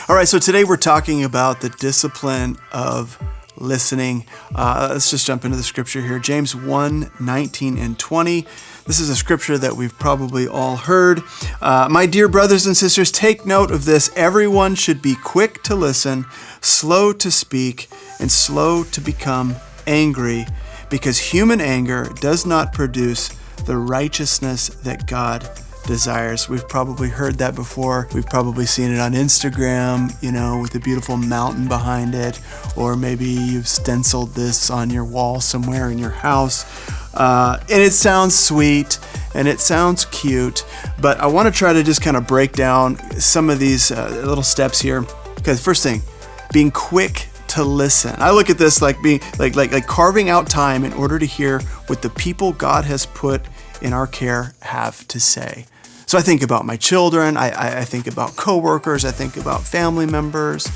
All right, so today we're talking about the discipline of listening. Let's just jump into the scripture here. James 1:19 and 20. This is a scripture that we've probably all heard. My dear brothers and sisters, take note of this. Everyone should be quick to listen, slow to speak, and slow to become angry, because human anger does not produce the righteousness that God desires. We've probably heard that before. We've probably seen it on Instagram, with a beautiful mountain behind it, or maybe you've stenciled this on your wall somewhere in your house. And it sounds sweet and it sounds cute, but I want to try to just kind of break down some of these little steps here. Okay, first thing, being quick to listen. I look at this like being like carving out time in order to hear what the people God has put in our care have to say. So I think about my children, I think about coworkers, I think about family members.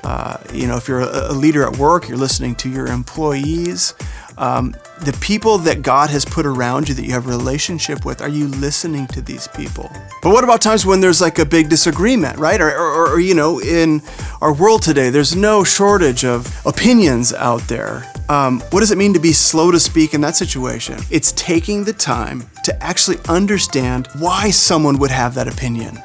If you're a leader at work, you're listening to your employees. The people that God has put around you that you have a relationship with, are you listening to these people? But what about times when there's like a big disagreement, right? Or in our world today, there's no shortage of opinions out there. What does it mean to be slow to speak in that situation? It's taking the time to actually understand why someone would have that opinion.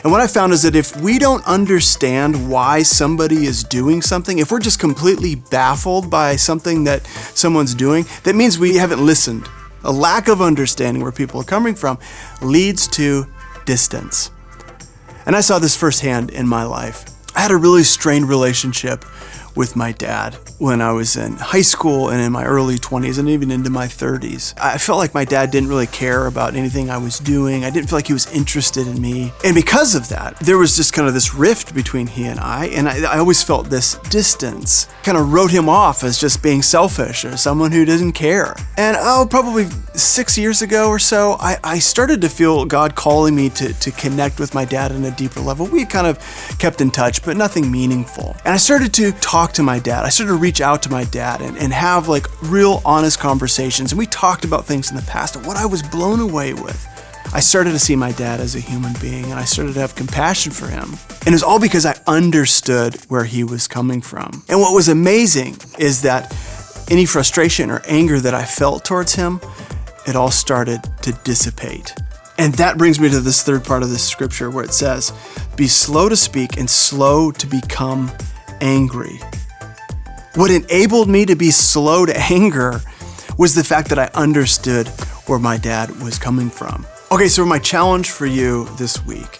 And what I found is that if we don't understand why somebody is doing something, if we're just completely baffled by something that someone's doing, that means we haven't listened. A lack of understanding where people are coming from leads to distance. And I saw this firsthand in my life. I had a really strained relationship with my dad when I was in high school and in my early 20s and even into my 30s. I felt like my dad didn't really care about anything I was doing. I didn't feel like he was interested in me. And because of that, there was just kind of this rift between he and I always felt this distance. Kind of wrote him off as just being selfish or someone who didn't care. And probably 6 years ago or so, I started to feel God calling me to connect with my dad on a deeper level. We had kind of kept in touch, but nothing meaningful. And I started to talk to my dad. I started to reach out to my dad and have like real honest conversations. And we talked about things in the past. And what I was blown away with, I started to see my dad as a human being, and I started to have compassion for him. And it was all because I understood where he was coming from. And what was amazing is that any frustration or anger that I felt towards him, it all started to dissipate. And that brings me to this third part of this scripture where it says, be slow to speak and slow to become angry. What enabled me to be slow to anger was the fact that I understood where my dad was coming from. Okay, so my challenge for you this week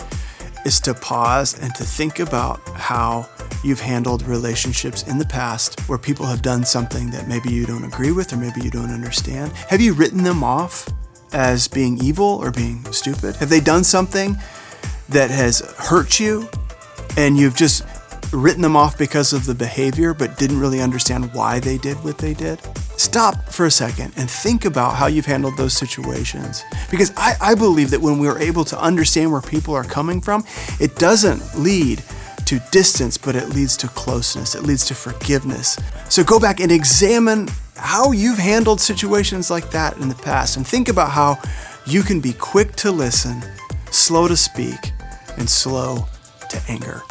is to pause and to think about how you've handled relationships in the past where people have done something that maybe you don't agree with or maybe you don't understand. Have you written them off as being evil or being stupid? Have they done something that has hurt you and you've just written them off because of the behavior but didn't really understand why they did what they did? Stop for a second and think about how you've handled those situations. Because I believe that when we're able to understand where people are coming from, it doesn't lead to distance, but it leads to closeness. It leads to forgiveness. So go back and examine how you've handled situations like that in the past and think about how you can be quick to listen, slow to speak, and slow to anger.